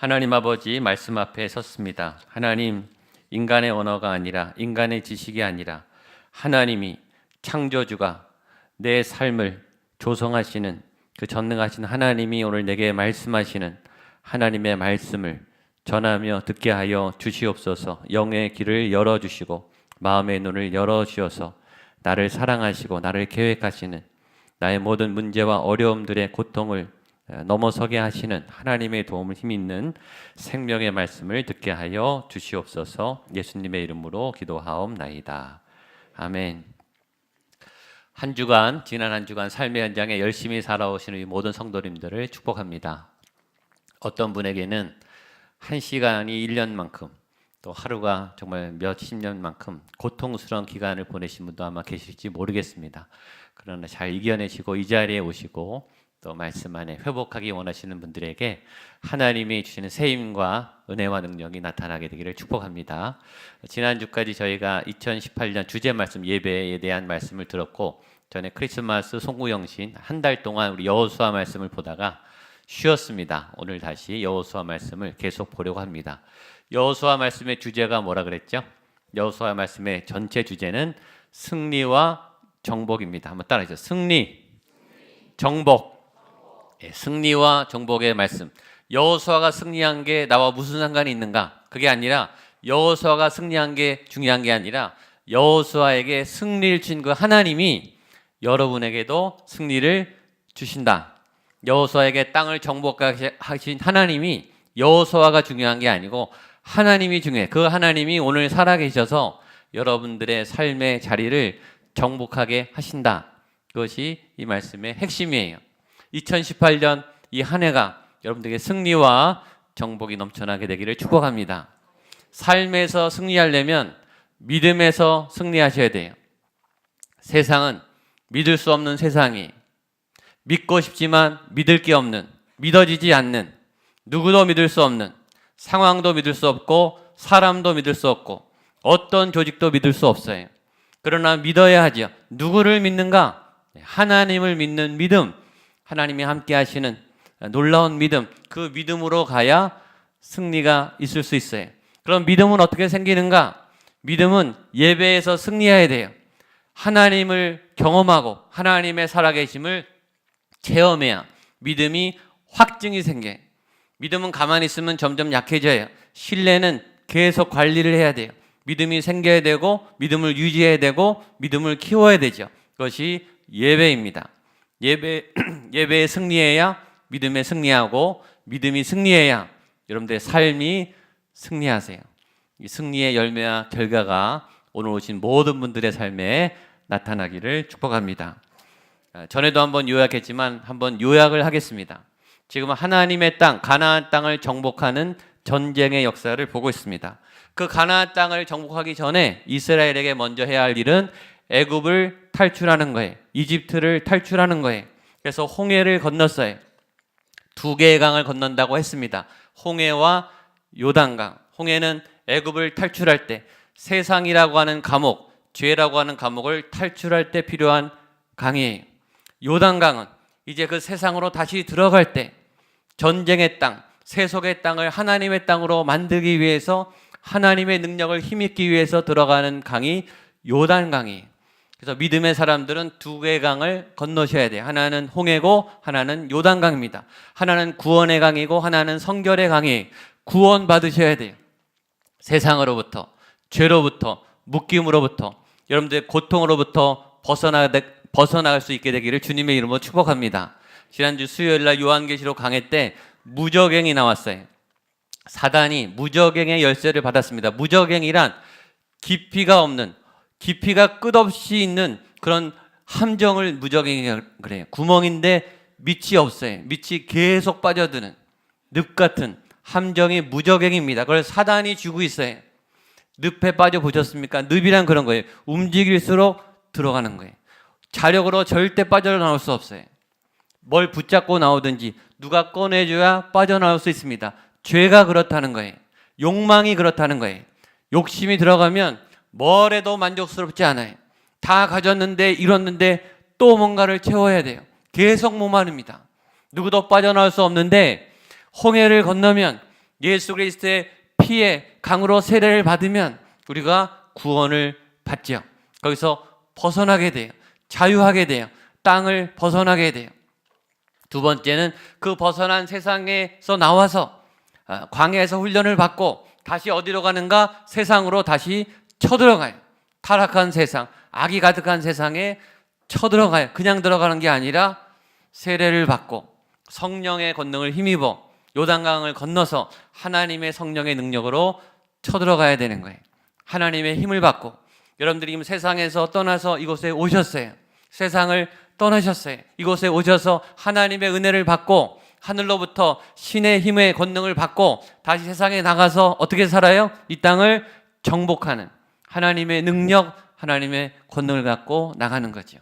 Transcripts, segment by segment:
하나님 아버지 말씀 앞에 섰습니다. 하나님, 인간의 언어가 아니라, 인간의 지식이 아니라 하나님이 창조주가 내 삶을 조성하시는 그 전능하신 하나님이 오늘 내게 말씀하시는 하나님의 말씀을 전하며 듣게 하여 주시옵소서. 영의 길을 열어주시고 마음의 눈을 열어주셔서 나를 사랑하시고 나를 계획하시는, 나의 모든 문제와 어려움들의 고통을 넘어서게 하시는 하나님의 도움을 힘있는 생명의 말씀을 듣게 하여 주시옵소서. 예수님의 이름으로 기도하옵나이다. 아멘. 지난 한 주간 삶의 현장에 열심히 살아오시는 모든 성도님들을 축복합니다. 어떤 분에게는 한 시간이 1년만큼, 또 하루가 정말 몇십 년만큼 고통스러운 기간을 보내신 분도 아마 계실지 모르겠습니다. 그러나 잘 이겨내시고 이 자리에 오시고 또 말씀 안에 회복하기 원하시는 분들에게 하나님이 주시는 세임과 은혜와 능력이 나타나게 되기를 축복합니다. 지난주까지 저희가 2018년 주제 말씀 예배에 대한 말씀을 들었고, 전에 크리스마스 송구영신 한 달 동안 우리 여호수아 말씀을 보다가 쉬었습니다. 오늘 다시 여호수아 말씀을 계속 보려고 합니다. 여호수아 말씀의 주제가 뭐라 그랬죠? 여호수아 말씀의 전체 주제는 승리와 정복입니다. 한번 따라하시죠. 승리, 정복. 승리와 정복의 말씀. 여호수아가 승리한 게 나와 무슨 상관이 있는가? 그게 아니라 여호수아가 승리한 게 중요한 게 아니라 여호수아에게 승리를 주신 그 하나님이 여러분에게도 승리를 주신다. 여호수아에게 땅을 정복하신 하나님이 여호수아가 중요한 게 아니고 하나님이 중요해. 그 하나님이 오늘 살아계셔서 여러분들의 삶의 자리를 정복하게 하신다. 그것이 이 말씀의 핵심이에요. 2018년 이 한 해가 여러분들에게 승리와 정복이 넘쳐나게 되기를 축복합니다. 삶에서 승리하려면 믿음에서 승리하셔야 돼요. 세상은 믿을 수 없는 세상이, 믿고 싶지만 믿을 게 없는, 믿어지지 않는, 누구도 믿을 수 없는, 상황도 믿을 수 없고 사람도 믿을 수 없고 어떤 조직도 믿을 수 없어요. 그러나 믿어야 하죠. 누구를 믿는가? 하나님을 믿는 믿음, 하나님이 함께 하시는 놀라운 믿음, 그 믿음으로 가야 승리가 있을 수 있어요. 그럼 믿음은 어떻게 생기는가? 믿음은 예배에서 승리해야 돼요. 하나님을 경험하고 하나님의 살아계심을 체험해야 믿음이 확증이 생겨요. 믿음은 가만히 있으면 점점 약해져요. 신뢰는 계속 관리를 해야 돼요. 믿음이 생겨야 되고 믿음을 유지해야 되고 믿음을 키워야 되죠. 그것이 예배입니다. 예배에 승리해야 믿음에 승리하고 믿음이 승리해야 여러분들의 삶이 승리하세요. 이 승리의 열매와 결과가 오늘 오신 모든 분들의 삶에 나타나기를 축복합니다. 전에도 한번 요약했지만 한번 요약을 하겠습니다. 지금 하나님의 땅, 가나안 땅을 정복하는 전쟁의 역사를 보고 있습니다. 그 가나안 땅을 정복하기 전에 이스라엘에게 먼저 해야 할 일은 애굽을 탈출하는 거예요. 이집트를 탈출하는 거예요. 그래서 홍해를 건넜어요. 두 개의 강을 건넌다고 했습니다. 홍해와 요단강. 홍해는 애굽을 탈출할 때, 세상이라고 하는 감옥, 죄라고 하는 감옥을 탈출할 때 필요한 강이에요. 요단강은 이제 그 세상으로 다시 들어갈 때, 전쟁의 땅, 세속의 땅을 하나님의 땅으로 만들기 위해서 하나님의 능력을 힘입기 위해서 들어가는 강이 요단강이에요. 그래서 믿음의 사람들은 두 개의 강을 건너셔야 돼요. 하나는 홍해고 하나는 요단강입니다. 하나는 구원의 강이고 하나는 성결의 강이에요. 구원 받으셔야 돼요. 세상으로부터, 죄로부터, 묶임으로부터, 여러분들의 고통으로부터 벗어나갈 수 있게 되기를 주님의 이름으로 축복합니다. 지난주 수요일날 요한계시록 강해 때 무저갱이 나왔어요. 사단이 무저갱의 열쇠를 받았습니다. 무저갱이란 깊이가 없는, 깊이가 끝없이 있는 그런 함정을 무저갱이라고 그래요. 구멍인데 밑이 없어요. 밑이 계속 빠져드는 늪 같은 함정이 무저갱입니다. 그걸 사단이 쥐고 있어요. 늪에 빠져 보셨습니까? 늪이란 그런 거예요. 움직일수록 들어가는 거예요. 자력으로 절대 빠져나올 수 없어요. 뭘 붙잡고 나오든지 누가 꺼내줘야 빠져나올 수 있습니다. 죄가 그렇다는 거예요. 욕망이 그렇다는 거예요. 욕심이 들어가면 뭘 해도 만족스럽지 않아요. 다 가졌는데 잃었는데 또 뭔가를 채워야 돼요. 계속 목마릅니다. 누구도 빠져나올 수 없는데 홍해를 건너면 예수 그리스도의 피의 강으로 세례를 받으면 우리가 구원을 받죠. 거기서 벗어나게 돼요. 자유하게 돼요. 땅을 벗어나게 돼요. 두 번째는 그 벗어난 세상에서 나와서 광야에서 훈련을 받고 다시 어디로 가는가? 세상으로 다시 쳐들어가요. 타락한 세상, 악이 가득한 세상에 쳐들어가요. 그냥 들어가는 게 아니라 세례를 받고 성령의 권능을 힘입어 요단강을 건너서 하나님의 성령의 능력으로 쳐들어가야 되는 거예요. 하나님의 힘을 받고 여러분들이 지금 세상에서 떠나서 이곳에 오셨어요. 세상을 떠나셨어요. 이곳에 오셔서 하나님의 은혜를 받고 하늘로부터 신의 힘의 권능을 받고 다시 세상에 나가서 어떻게 살아요? 이 땅을 정복하는 하나님의 능력, 하나님의 권능을 갖고 나가는 거죠.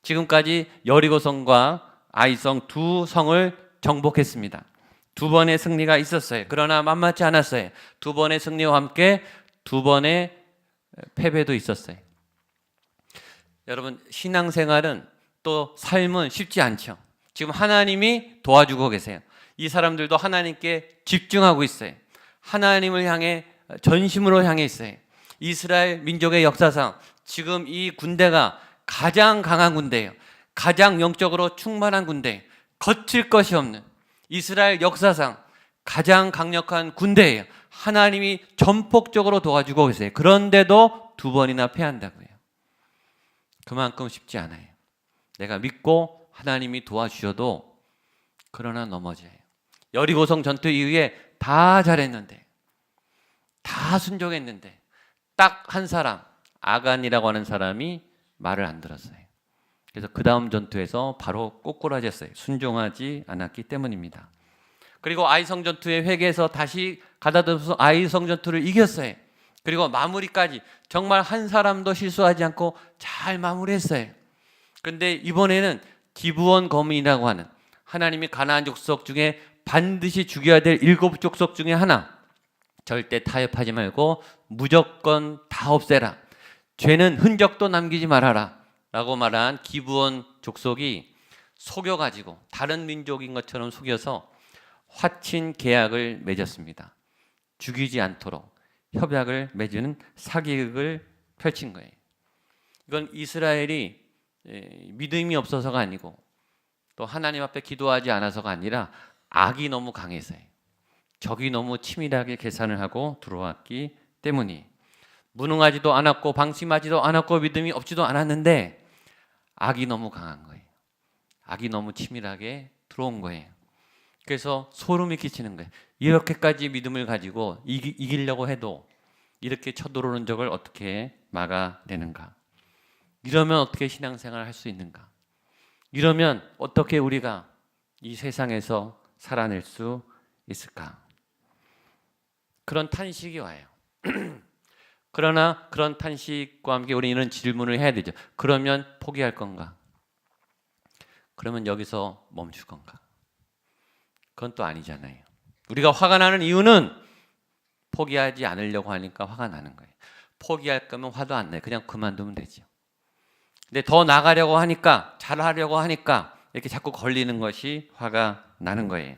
지금까지 여리고성과 아이성 두 성을 정복했습니다. 두 번의 승리가 있었어요. 그러나 만만치 않았어요. 두 번의 승리와 함께 두 번의 패배도 있었어요. 여러분, 신앙생활은 또 삶은 쉽지 않죠. 지금 하나님이 도와주고 계세요. 이 사람들도 하나님께 집중하고 있어요. 하나님을 향해 전심으로 향해 있어요. 이스라엘 민족의 역사상 지금 이 군대가 가장 강한 군대예요. 가장 영적으로 충만한 군대, 거칠 것이 없는 이스라엘 역사상 가장 강력한 군대예요. 하나님이 전폭적으로 도와주고 계세요. 그런데도 두 번이나 패한다고요. 그만큼 쉽지 않아요. 내가 믿고 하나님이 도와주셔도 그러나 넘어져요. 여리고성 전투 이후에 다 잘했는데, 다 순종했는데 딱 한 사람, 아간이라고 하는 사람이 말을 안 들었어요. 그래서 그 다음 전투에서 바로 꼬꾸라졌어요. 순종하지 않았기 때문입니다. 그리고 아이성 전투의 회개에서 다시 가다듬어서 아이성 전투를 이겼어요. 그리고 마무리까지 정말 한 사람도 실수하지 않고 잘 마무리했어요. 그런데 이번에는 기브온 거민이라고 하는 하나님이 가나안 족속 중에 반드시 죽여야 될 7 족속 중에 하나, 절대 타협하지 말고 무조건 다 없애라, 죄는 흔적도 남기지 말아라 라고 말한 기브온 족속이 속여가지고 다른 민족인 것처럼 속여서 화친 계약을 맺었습니다. 죽이지 않도록 협약을 맺는 사기극을 펼친 거예요. 이건 이스라엘이 믿음이 없어서가 아니고 또 하나님 앞에 기도하지 않아서가 아니라 악이 너무 강해서요. 적이 너무 치밀하게 계산을 하고 들어왔기 때문이, 무능하지도 않았고 방심하지도 않았고 믿음이 없지도 않았는데 악이 너무 강한 거예요. 악이 너무 치밀하게 들어온 거예요. 그래서 소름이 끼치는 거예요. 이렇게까지 믿음을 가지고 이기려고 해도 이렇게 쳐들어오는 적을 어떻게 막아내는가? 이러면 어떻게 신앙생활을 할 수 있는가? 이러면 어떻게 우리가 이 세상에서 살아낼 수 있을까? 그런 탄식이 와요. 그러나 그런 탄식과 함께 우리는 이런 질문을 해야 되죠. 그러면 포기할 건가? 그러면 여기서 멈출 건가? 그건 또 아니잖아요. 우리가 화가 나는 이유는 포기하지 않으려고 하니까 화가 나는 거예요. 포기할 거면 화도 안 나요. 그냥 그만두면 되죠. 근데 더 나가려고 하니까, 잘하려고 하니까 이렇게 자꾸 걸리는 것이 화가 나는 거예요.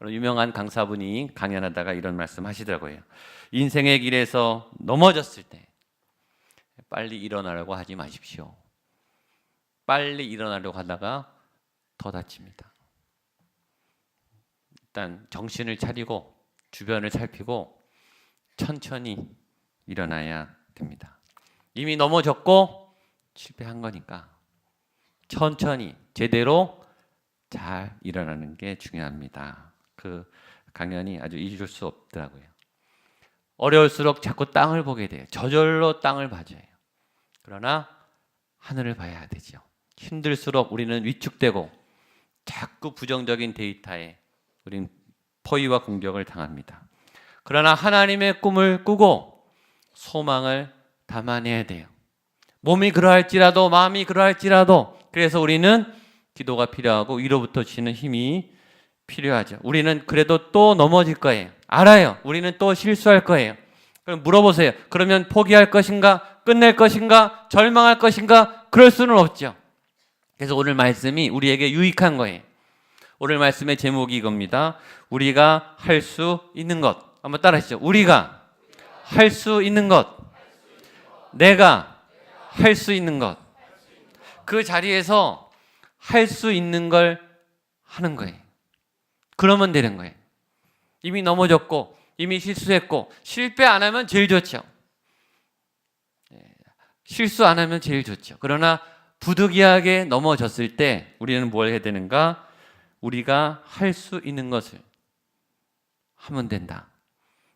유명한 강사분이 강연하다가 이런 말씀 하시더라고요. 인생의 길에서 넘어졌을 때 빨리 일어나려고 하지 마십시오. 빨리 일어나려고 하다가 더 다칩니다. 일단 정신을 차리고 주변을 살피고 천천히 일어나야 됩니다. 이미 넘어졌고 실패한 거니까 천천히 제대로 잘 일어나는 게 중요합니다. 그 강연이 아주 잊을 수 없더라고요. 어려울수록 자꾸 땅을 보게 돼요. 저절로 땅을 봐줘요. 그러나 하늘을 봐야 되죠. 힘들수록 우리는 위축되고 자꾸 부정적인 데이터에 우리는 포위와 공격을 당합니다. 그러나 하나님의 꿈을 꾸고 소망을 담아내야 돼요. 몸이 그러할지라도 마음이 그러할지라도, 그래서 우리는 기도가 필요하고 위로부터 주시는 힘이 필요하죠. 우리는 그래도 또 넘어질 거예요. 알아요. 우리는 또 실수할 거예요. 그럼 물어보세요. 그러면 포기할 것인가? 끝낼 것인가? 절망할 것인가? 그럴 수는 없죠. 그래서 오늘 말씀이 우리에게 유익한 거예요. 오늘 말씀의 제목이 이겁니다. 우리가 할 수 있는 것. 한번 따라하시죠. 우리가 할 수 있는 것. 내가 할 수 있는 것. 그 자리에서 할 수 있는 걸 하는 거예요. 그러면 되는 거예요. 이미 넘어졌고 이미 실수했고 실패 안 하면 제일 좋죠. 실수 안 하면 제일 좋죠. 그러나 부득이하게 넘어졌을 때 우리는 뭘 해야 되는가? 우리가 할 수 있는 것을 하면 된다.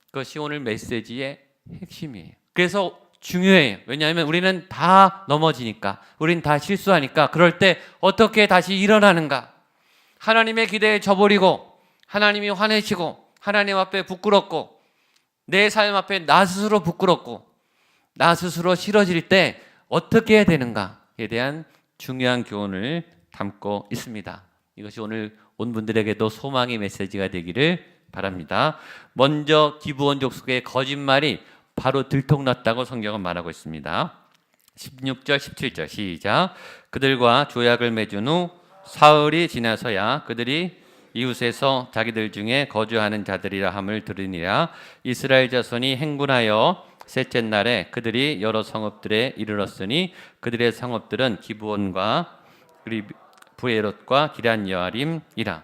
그것이 오늘 메시지의 핵심이에요. 그래서 중요해요. 왜냐하면 우리는 다 넘어지니까, 우리는 다 실수하니까, 그럴 때 어떻게 다시 일어나는가? 하나님의 기대에 져버리고 하나님이 화내시고 하나님 앞에 부끄럽고 내 삶 앞에 나 스스로 부끄럽고 나 스스로 싫어질 때 어떻게 해야 되는가에 대한 중요한 교훈을 담고 있습니다. 이것이 오늘 온 분들에게도 소망의 메시지가 되기를 바랍니다. 먼저 기브온 족속의 거짓말이 바로 들통났다고 성경은 말하고 있습니다. 16절 17절 시작. 그들과 조약을 맺은 후 사흘이 지나서야 그들이 이웃에서 자기들 중에 거주하는 자들이라 함을 들으니라. 이스라엘 자손이 행군하여 셋째 날에 그들이 여러 성읍들에 이르렀으니 그들의 성읍들은 기브온과 브에롯과 기란 여아림이라.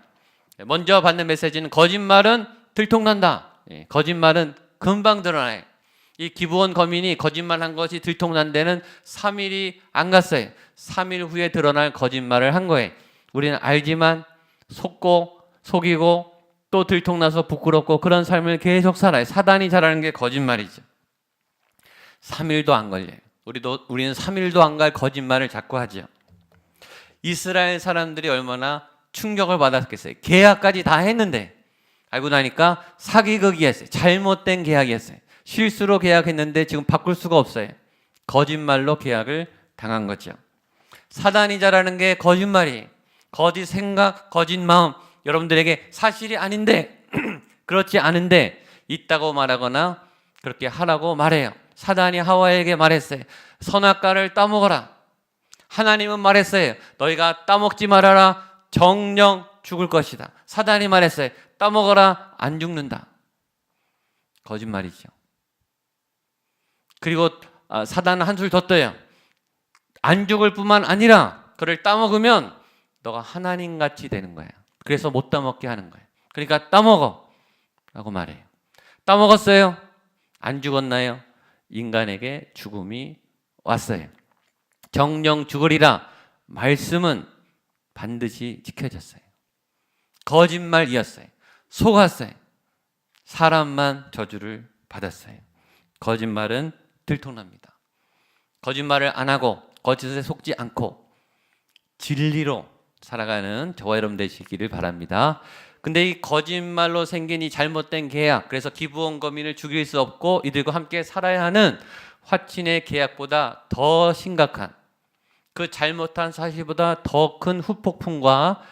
먼저 받는 메시지는 거짓말은 들통난다. 거짓말은 금방 드러나요. 이 기브온 거민이 거짓말한 것이 들통난 데는 3일이 안 갔어요. 3일 후에 드러날 거짓말을 한 거예요. 우리는 알지만 속고 속이고 또 들통나서 부끄럽고 그런 삶을 계속 살아요. 사단이 잘하는 게 거짓말이죠. 3일도 안 걸려요. 우리는 3일도 안 갈 거짓말을 자꾸 하죠. 이스라엘 사람들이 얼마나 충격을 받았겠어요. 계약까지 다 했는데 알고 나니까 사기극이었어요. 잘못된 계약이었어요. 실수로 계약했는데 지금 바꿀 수가 없어요. 거짓말로 계약을 당한 거죠. 사단이 잘하는 게 거짓말이에요. 거짓 생각, 거짓 마음, 여러분들에게 사실이 아닌데 그렇지 않은데 있다고 말하거나 그렇게 하라고 말해요. 사단이 하와에게 말했어요. 선악과를 따먹어라. 하나님은 말했어요. 너희가 따먹지 말아라. 정령 죽을 것이다. 사단이 말했어요. 따먹어라. 안 죽는다. 거짓말이죠. 그리고 사단은 한술 더 떠요. 안 죽을 뿐만 아니라 그를 따먹으면 너가 하나님같이 되는 거야. 그래서 못 따먹게 하는 거예요. 그러니까 따먹어 라고 말해요. 따먹었어요? 안 죽었나요? 인간에게 죽음이 왔어요. 정령 죽으리라 말씀은 반드시 지켜졌어요. 거짓말이었어요. 속았어요. 사람만 저주를 받았어요. 거짓말은 들통납니다. 거짓말을 안 하고 거짓에 속지 않고 진리로 살아가는 저와 여러분 되시기를 바랍니다. 근데 이 거짓말로 생긴 이 잘못된 계약, 그래서 기브온 거민을 죽일 수 없고 이들과 함께 살아야 하는 화친의 계약보다 더 심각한, 그 잘못한 사실보다 더 큰 후폭풍과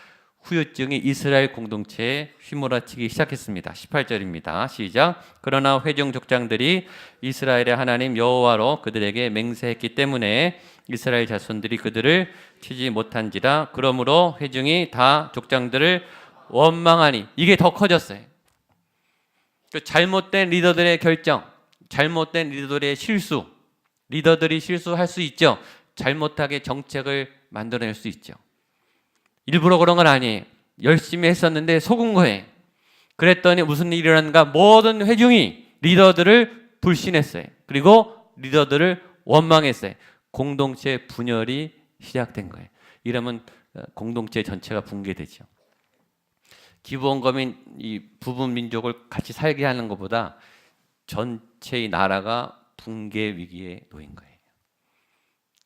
후유증이 이스라엘 공동체에 휘몰아치기 시작했습니다. 18절입니다. 시작. 그러나 회중 족장들이 이스라엘의 하나님 여호와로 그들에게 맹세했기 때문에 이스라엘 자손들이 그들을 치지 못한지라. 그러므로 회중이 다 족장들을 원망하니. 이게 더 커졌어요. 그 잘못된 리더들의 결정, 잘못된 리더들의 실수. 리더들이 실수할 수 있죠. 잘못하게 정책을 만들어낼 수 있죠. 일부러 그런 건 아니에요. 열심히 했었는데 속은 거예요. 그랬더니 무슨 일이 일어났는가? 모든 회중이 리더들을 불신했어요. 그리고 리더들을 원망했어요. 공동체 분열이 시작된 거예요. 이러면 공동체 전체가 붕괴되죠. 기브온 거민 이 부분 민족을 같이 살게 하는 것보다 전체의 나라가 붕괴 위기에 놓인 거예요.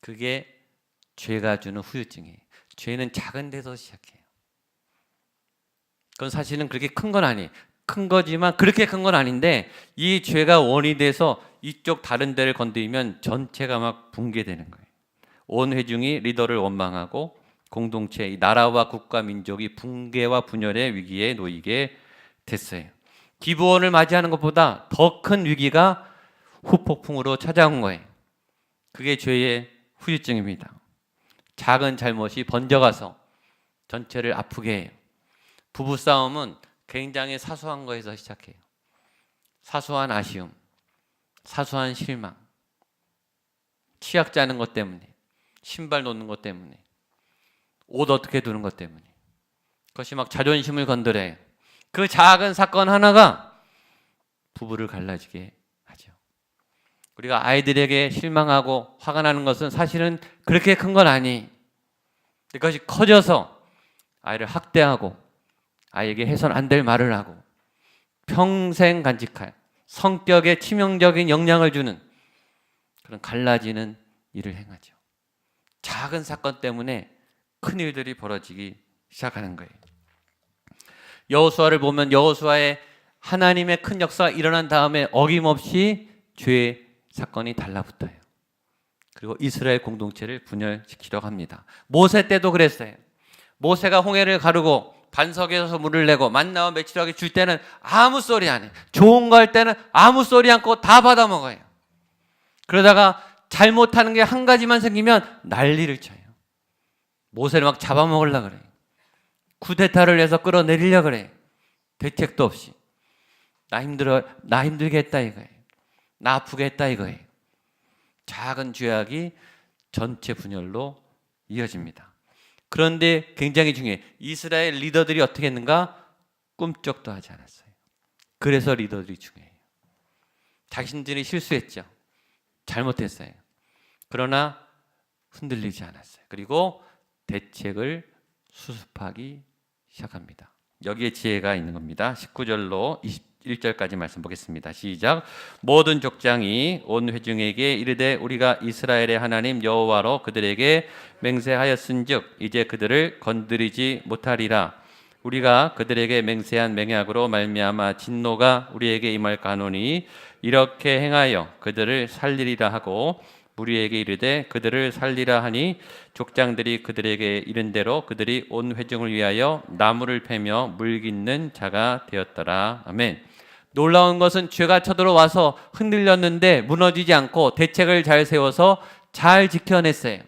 그게 죄가 주는 후유증이에요. 죄는 작은 데서 시작해요. 그건 사실은 그렇게 큰 건 아니에요. 큰 거지만 그렇게 큰 건 아닌데 이 죄가 원이 돼서 이쪽 다른 데를 건드리면 전체가 막 붕괴되는 거예요. 온 회중이 리더를 원망하고 공동체, 나라와 국가, 민족이 붕괴와 분열의 위기에 놓이게 됐어요. 기브온을 맞이하는 것보다 더 큰 위기가 후폭풍으로 찾아온 거예요. 그게 죄의 후유증입니다. 작은 잘못이 번져가서 전체를 아프게 해요. 부부 싸움은 굉장히 사소한 거에서 시작해요. 사소한 아쉬움, 사소한 실망, 치약 짜는 것 때문에, 신발 놓는 것 때문에, 옷 어떻게 두는 것 때문에, 그것이 막 자존심을 건드려요. 그 작은 사건 하나가 부부를 갈라지게 하죠. 우리가 아이들에게 실망하고 화가 나는 것은 사실은 그렇게 큰 건 아니. 그것이 커져서 아이를 학대하고 아이에게 해서는 안 될 말을 하고 평생 간직할 성격에 치명적인 영향을 주는 그런 갈라지는 일을 행하죠. 작은 사건 때문에 큰 일들이 벌어지기 시작하는 거예요. 여호수아를 보면 여호수아의 하나님의 큰 역사가 일어난 다음에 어김없이 죄의 사건이 달라붙어요. 그리고 이스라엘 공동체를 분열시키려고 합니다. 모세 때도 그랬어요. 모세가 홍해를 가르고 반석에서 물을 내고 만나와 메추라기 줄 때는 아무 소리 안 해. 좋은 거 할 때는 아무 소리 않고 다 받아먹어요. 그러다가 잘못하는 게 한 가지만 생기면 난리를 쳐요. 모세를 막 잡아먹으려고 그래요. 쿠데타를 해서 끌어내리려고 그래요. 대책도 없이. 나 힘들게 했다 이거예요. 나 아프게 했다 이거예요. 작은 죄악이 전체 분열로 이어집니다. 그런데 굉장히 중요해요. 이스라엘 리더들이 어떻게 했는가? 꿈쩍도 하지 않았어요. 그래서 리더들이 중요해요. 자신들이 실수했죠. 잘못했어요. 그러나 흔들리지 않았어요. 그리고 대책을 수습하기 시작합니다. 여기에 지혜가 있는 겁니다. 19절로 21절까지 말씀 보겠습니다. 시작. 모든 족장이 온 회중에게 이르되 우리가 이스라엘의 하나님 여호와로 그들에게 맹세하였은즉 이제 그들을 건드리지 못하리라. 우리가 그들에게 맹세한 맹약으로 말미암아 진노가 우리에게 임할까 하노니 이렇게 행하여 그들을 살리리라 하고 우리에게 이르되 그들을 살리라 하니 족장들이 그들에게 이른 대로 그들이 온 회중을 위하여 나무를 패며 물 깃는 자가 되었더라. 아멘. 놀라운 것은 죄가 쳐들어와서 흔들렸는데 무너지지 않고 대책을 잘 세워서 잘 지켜냈어요.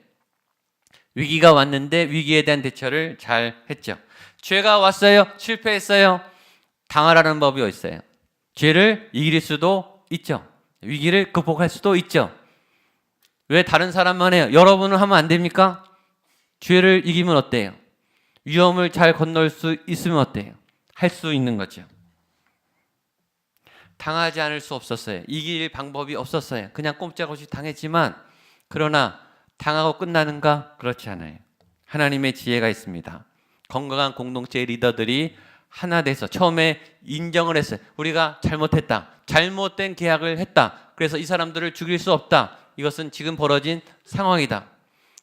위기가 왔는데 위기에 대한 대처를 잘 했죠. 죄가 왔어요. 실패했어요. 당하라는 법이 있어요. 죄를 이길 수도 있죠. 위기를 극복할 수도 있죠. 왜 다른 사람만 해요? 여러분은 하면 안 됩니까? 죄를 이기면 어때요? 위험을 잘 건널 수 있으면 어때요? 할 수 있는 거죠. 당하지 않을 수 없었어요. 이길 방법이 없었어요. 그냥 꼼짝없이 당했지만 그러나 당하고 끝나는가? 그렇지 않아요. 하나님의 지혜가 있습니다. 건강한 공동체의 리더들이 하나 돼서 처음에 인정을 했어요. 우리가 잘못했다. 잘못된 계약을 했다. 그래서 이 사람들을 죽일 수 없다. 이것은 지금 벌어진 상황이다.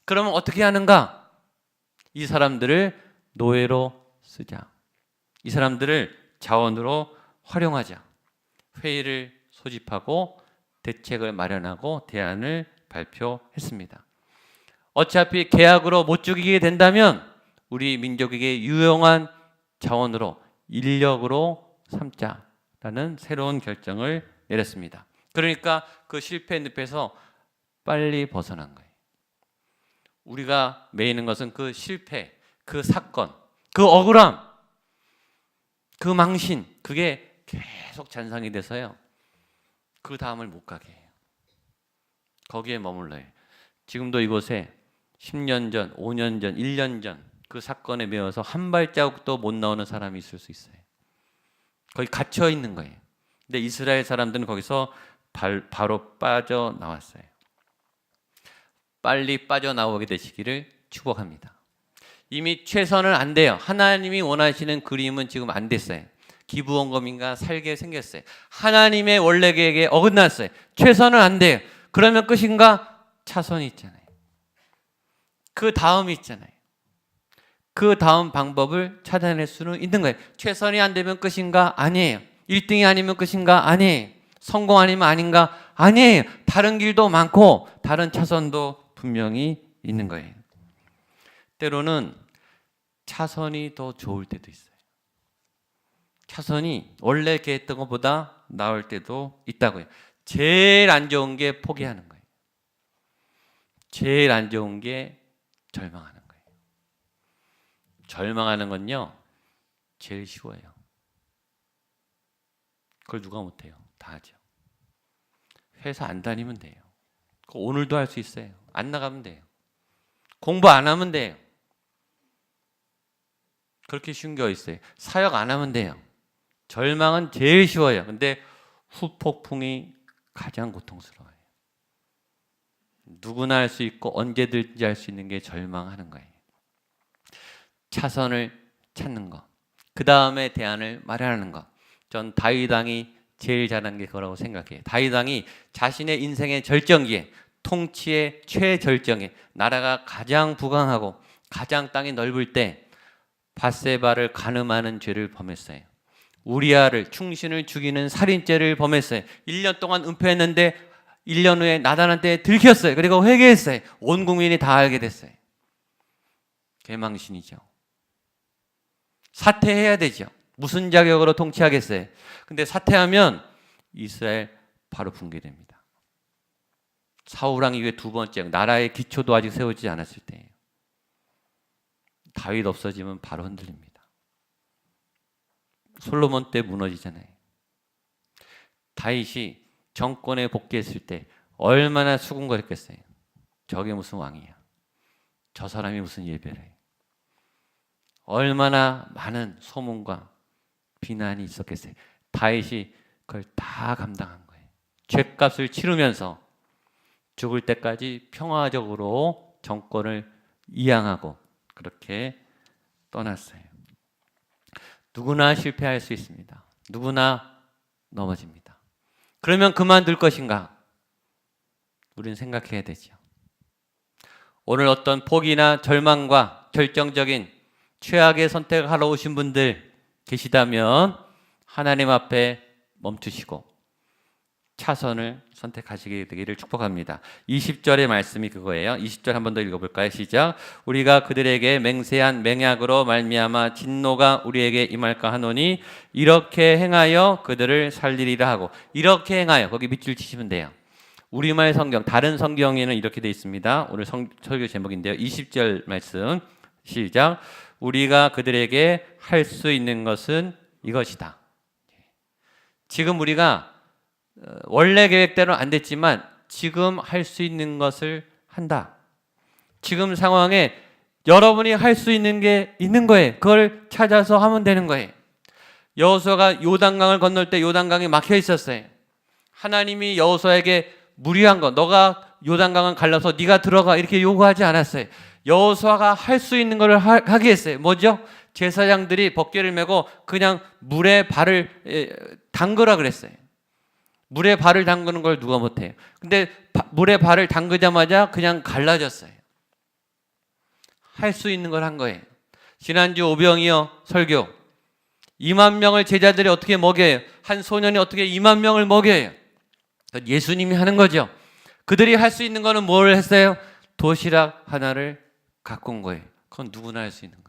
그러면 어떻게 하는가? 이 사람들을 노예로 쓰자. 이 사람들을 자원으로 활용하자. 회의를 소집하고 대책을 마련하고 대안을 발표했습니다. 어차피 계약으로 못 죽이게 된다면 우리 민족에게 유용한 자원으로 인력으로 삼자라는 새로운 결정을 내렸습니다. 그러니까 그 실패 늪에서 빨리 벗어난 거예요. 우리가 매이는 것은 그 실패, 그 사건, 그 억울함, 그 망신, 그게 계속 잔상이 돼서요. 그 다음을 못 가게 해요. 거기에 머물러요. 지금도 이곳에 10년 전, 5년 전, 1년 전 그 사건에 매여서 한 발자국도 못 나오는 사람이 있을 수 있어요. 거기 갇혀 있는 거예요. 근데 이스라엘 사람들은 거기서 바로 빠져나왔어요. 빨리 빠져나오게 되시기를 축복합니다. 이미 최선은 안 돼요. 하나님이 원하시는 그림은 지금 안 됐어요. 기부원금인가 살게 생겼어요. 하나님의 원래 계획에 어긋났어요. 최선은 안 돼요. 그러면 끝인가? 차선이 있잖아요. 그 다음이 있잖아요. 그 다음 방법을 찾아낼 수는 있는 거예요. 최선이 안 되면 끝인가? 아니에요. 1등이 아니면 끝인가? 아니에요. 성공 아니면 아닌가? 아니에요. 다른 길도 많고 다른 차선도 분명히 있는 거예요. 때로는 차선이 더 좋을 때도 있어요. 차선이 원래 계획했던 것보다 나을 때도 있다고요. 제일 안 좋은 게 포기하는 거예요. 제일 안 좋은 게 절망하는 거예요. 절망하는 건요, 제일 쉬워요. 그걸 누가 못해요? 다 하죠. 회사 안 다니면 돼요. 오늘도 할 수 있어요. 안 나가면 돼요. 공부 안 하면 돼요. 그렇게 쉬운 게 있어요. 사역 안 하면 돼요. 절망은 제일 쉬워요. 근데 후폭풍이 가장 고통스러워요. 누구나 할 수 있고 언제든지 할 수 있는 게 절망하는 거예요. 차선을 찾는 것, 그 다음에 대안을 마련하는 것. 전 다윗 왕이 제일 잘한 게 그거라고 생각해요. 다윗 왕이 자신의 인생의 절정기에, 통치의 최절정에, 나라가 가장 부강하고 가장 땅이 넓을 때 밧세바를 간음하는 죄를 범했어요. 우리아를, 충신을 죽이는 살인죄를 범했어요. 1년 동안 은폐했는데 1년 후에 나단한테 들켰어요. 그리고 회개했어요. 온 국민이 다 알게 됐어요. 개망신이죠. 사퇴해야 되죠. 무슨 자격으로 통치하겠어요? 근데 사퇴하면 이스라엘 바로 붕괴됩니다. 사울왕 이후에 두 번째, 나라의 기초도 아직 세우지 않았을 때예요. 다윗 없어지면 바로 흔들립니다. 솔로몬 때 무너지잖아요. 다윗이 정권에 복귀했을 때 얼마나 수군거렸겠어요. 저게 무슨 왕이야. 저 사람이 무슨 예배를 해. 얼마나 많은 소문과 비난이 있었겠어요. 다윗이 그걸 다 감당한 거예요. 죗값을 치르면서 죽을 때까지 평화적으로 정권을 이양하고 그렇게 떠났어요. 누구나 실패할 수 있습니다. 누구나 넘어집니다. 그러면 그만둘 것인가? 우리는 생각해야 되죠. 오늘 어떤 포기나 절망과 결정적인 최악의 선택을 하러 오신 분들 계시다면 하나님 앞에 멈추시고 차선을 선택하시게 되기를 축복합니다. 20절의 말씀이 그거예요. 20절 한 번 더 읽어볼까요? 시작. 우리가 그들에게 맹세한 맹약으로 말미암아 진노가 우리에게 임할까 하노니 이렇게 행하여 그들을 살리리라 하고, 이렇게 행하여, 거기 밑줄 치시면 돼요. 우리말 성경, 다른 성경에는 이렇게 되어 있습니다. 오늘 설교 제목인데요. 20절 말씀 시작. 우리가 그들에게 할 수 있는 것은 이것이다. 지금 우리가 원래 계획대로는 안 됐지만 지금 할 수 있는 것을 한다. 지금 상황에 여러분이 할 수 있는 게 있는 거예요. 그걸 찾아서 하면 되는 거예요. 여호수아가 요단강을 건널 때 요단강이 막혀 있었어요. 하나님이 여호수아에게 무리한 거, 너가 요단강을 갈라서 네가 들어가 이렇게 요구하지 않았어요. 여호수아가 할 수 있는 걸 하게 했어요. 뭐죠? 제사장들이 법궤를 메고 그냥 물에 발을 담그라 그랬어요. 물에 발을 담그는 걸 누가 못해요. 근데 물에 발을 담그자마자 그냥 갈라졌어요. 할 수 있는 걸 한 거예요. 지난주 오병이어 설교, 2만 명을 제자들이 어떻게 먹여요? 한 소년이 어떻게 2만 명을 먹여요? 예수님이 하는 거죠. 그들이 할 수 있는 거는 뭘 했어요? 도시락 하나를 갖고 온 거예요. 그건 누구나 할 수 있는 거예요.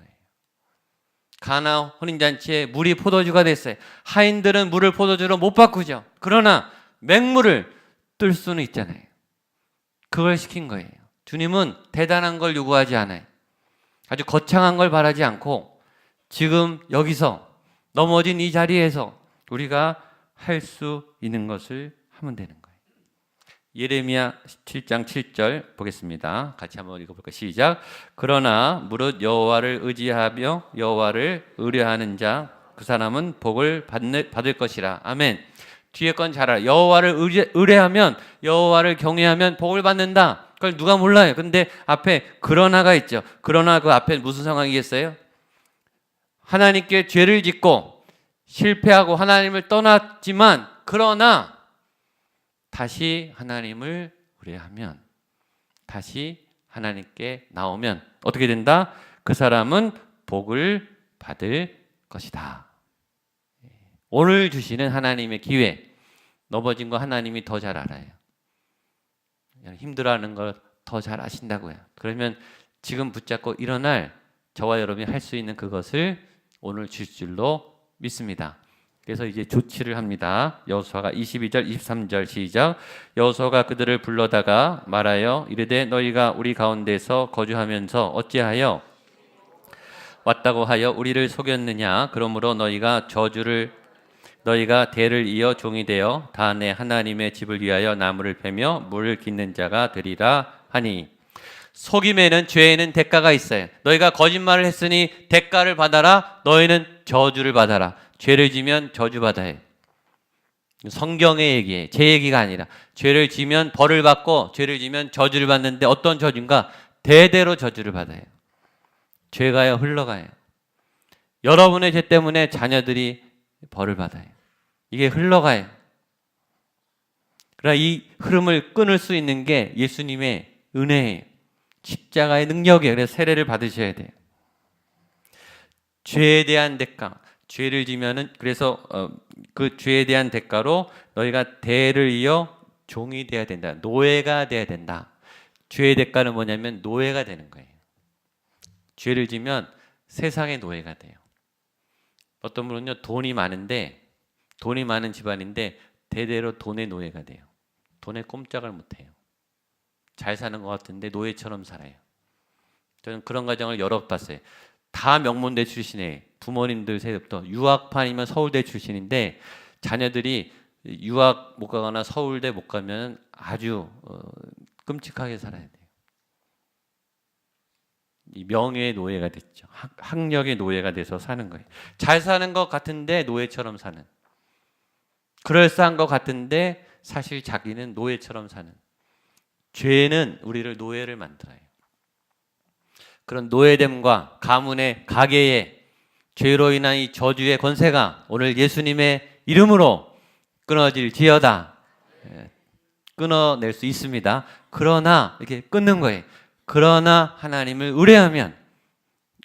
가나 혼인잔치에 물이 포도주가 됐어요. 하인들은 물을 포도주로 못 바꾸죠. 그러나 맹물을 뜰 수는 있잖아요. 그걸 시킨 거예요. 주님은 대단한 걸 요구하지 않아요. 아주 거창한 걸 바라지 않고 지금 여기서 넘어진 이 자리에서 우리가 할 수 있는 것을 하면 되는 거예요. 예레미야 7장 7절 보겠습니다. 같이 한번 읽어볼까요? 시작. 그러나 무릇 여호와를 의지하며 여호와를 의뢰하는 자 그 사람은 복을 받을 것이라. 아멘. 뒤에 건 잘 알아요. 여호와를 의뢰하면, 여호와를 경외하면 복을 받는다. 그걸 누가 몰라요. 근데 앞에 그러나가 있죠. 그러나 그 앞에 무슨 상황이겠어요? 하나님께 죄를 짓고 실패하고 하나님을 떠났지만 그러나 다시 하나님을 의뢰하면, 다시 하나님께 나오면 어떻게 된다? 그 사람은 복을 받을 것이다. 오늘 주시는 하나님의 기회, 넘어진 거 하나님이 더 잘 알아요. 힘들어하는 걸 더 잘 아신다고요. 그러면 지금 붙잡고 일어날 저와 여러분이 할 수 있는 그것을 오늘 주실 줄로 믿습니다. 그래서 이제 조치를 합니다. 여호수아가 22절 23절 시작. 여호수아가 그들을 불러다가 말하여 이르되 너희가 우리 가운데서 거주하면서 왔다고 하여 우리를 속였느냐? 그러므로 너희가 대를 이어 종이 되어 다 내 하나님의 집을 위하여 나무를 패며 물을 깃는 자가 되리라 하니. 속임에는, 죄에는 대가가 있어요. 너희가 거짓말을 했으니 대가를 받아라. 너희는 저주를 받아라. 죄를 지면 저주받아야 해요. 성경의 얘기예요. 제 얘기가 아니라. 죄를 지면 벌을 받고 죄를 지면 저주를 받는데 어떤 저주인가? 대대로 저주를 받아요. 죄가요 흘러가요. 여러분의 죄 때문에 자녀들이 벌을 받아요. 이게 흘러가요. 그러나 이 흐름을 끊을 수 있는 게 예수님의 은혜예요. 십자가의 능력이에요. 그래서 세례를 받으셔야 돼요. 죄에 대한 대가, 죄를 지면은 그래서 그 죄에 대한 대가로 너희가 대를 이어 종이 되어야 된다. 노예가 되어야 된다. 죄의 대가는 뭐냐면 노예가 되는 거예요. 죄를 지면 세상의 노예가 돼요. 어떤 분은요 돈이 많은 집안인데 대대로 돈의 노예가 돼요. 돈에 꼼짝을 못해요. 잘 사는 것 같은데 노예처럼 살아요. 저는 그런 가정을 여러 번 봤어요. 다 명문대 출신이에요. 부모님들 세대부터 유학파이면 서울대 출신인데 자녀들이 유학 못 가거나 서울대 못 가면 아주 끔찍하게 살아야 돼요. 이 명예의 노예가 됐죠. 학력의 노예가 돼서 사는 거예요. 잘 사는 것 같은데 노예처럼 사는. 그럴싸한 것 같은데 사실 자기는 노예처럼 사는. 죄는 우리를 노예를 만들어요. 그런 노예됨과 가문의 가계의 죄로 인한 이 저주의 권세가 오늘 예수님의 이름으로 끊어질지어다. 끊어낼 수 있습니다. 그러나 이렇게 끊는 거예요. 그러나 하나님을 의뢰하면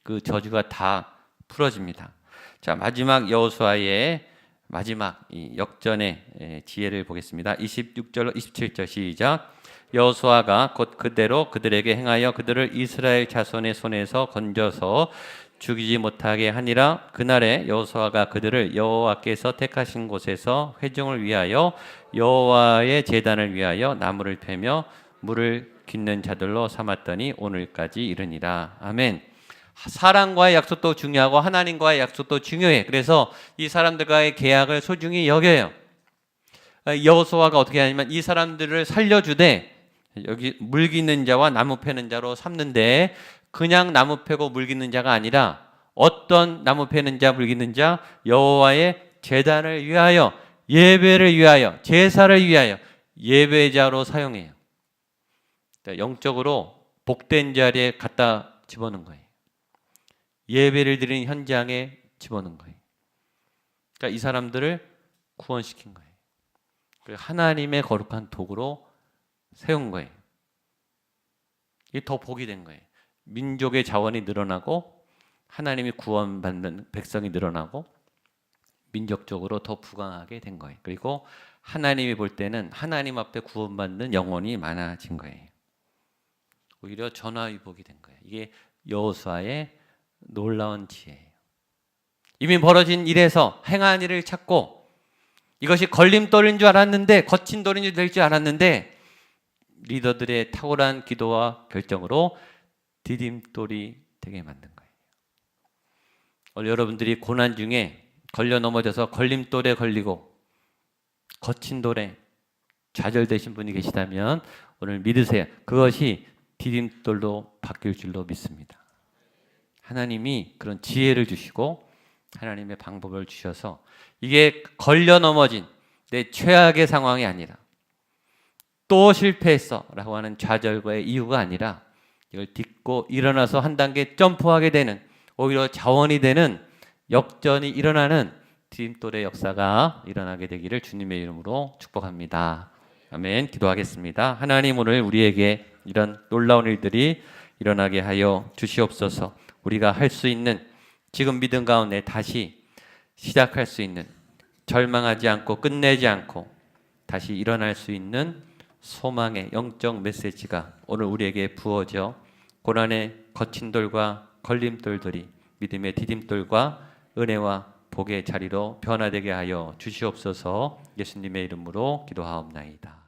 그 저주가 다 풀어집니다. 자, 마지막 여호수아의 마지막 이 역전의 지혜를 보겠습니다. 26절 27절 시작. 여호수아가 곧 그대로 그들에게 행하여 그들을 이스라엘 자손의 손에서 건져서 죽이지 못하게 하니라. 그날에 여호수아가 그들을 여호와께서 택하신 곳에서 회중을 위하여 여호와의 제단을 위하여 나무를 패며 물을 깃는 자들로 삼았더니 오늘까지 이르니라. 아멘. 사람과의 약속도 중요하고 하나님과의 약속도 중요해. 그래서 이 사람들과의 계약을 소중히 여겨요. 여호수아가 어떻게 하냐면 이 사람들을 살려주되 여기 물 깃는 자와 나무 패는 자로 삼는데 그냥 나무 패고 물 깃는 자가 아니라 어떤 나무 패는 자, 물 깃는 자? 여호와의 제단을 위하여, 예배를 위하여, 제사를 위하여 예배자로 사용해요. 영적으로 복된 자리에 갖다 집어넣은 거예요. 예배를 드리는 현장에 집어넣은 거예요. 그러니까 이 사람들을 구원시킨 거예요. 하나님의 거룩한 도구로 세운 거예요. 이게 더 복이 된 거예요. 민족의 자원이 늘어나고 하나님이 구원받는 백성이 늘어나고 민족적으로 더 부강하게 된 거예요. 그리고 하나님이 볼 때는 하나님 앞에 구원받는 영혼이 많아진 거예요. 오히려 전화위복이 된 거예요. 이게 여호수아의 놀라운 지혜예요. 이미 벌어진 일에서 행한 일을 찾고 이것이 걸림돌인 줄 알았는데 거친 돌인 될 줄 알았는데 리더들의 탁월한 기도와 결정으로 디딤돌이 되게 만든 거예요. 오늘 여러분들이 고난 중에 걸려 넘어져서 걸림돌에 걸리고 거친 돌에 좌절되신 분이 계시다면 오늘 믿으세요. 그것이 디딤돌로 바뀔 줄로 믿습니다. 하나님이 그런 지혜를 주시고 하나님의 방법을 주셔서 이게 걸려 넘어진 내 최악의 상황이 아니라 또 실패했어 라고 하는 좌절과의 이유가 아니라 이걸 딛고 일어나서 한 단계 점프하게 되는 오히려 자원이 되는 역전이 일어나는 디딤돌의 역사가 일어나게 되기를 주님의 이름으로 축복합니다. 아멘. 기도하겠습니다. 하나님 오늘 우리에게 이런 놀라운 일들이 일어나게 하여 주시옵소서. 우리가 할 수 있는 지금 믿음 가운데 다시 시작할 수 있는 절망하지 않고 끝내지 않고 다시 일어날 수 있는 소망의 영적 메시지가 오늘 우리에게 부어져 고난의 거친 돌과 걸림돌들이 믿음의 디딤돌과 은혜와 복의 자리로 변화되게 하여 주시옵소서. 예수님의 이름으로 기도하옵나이다.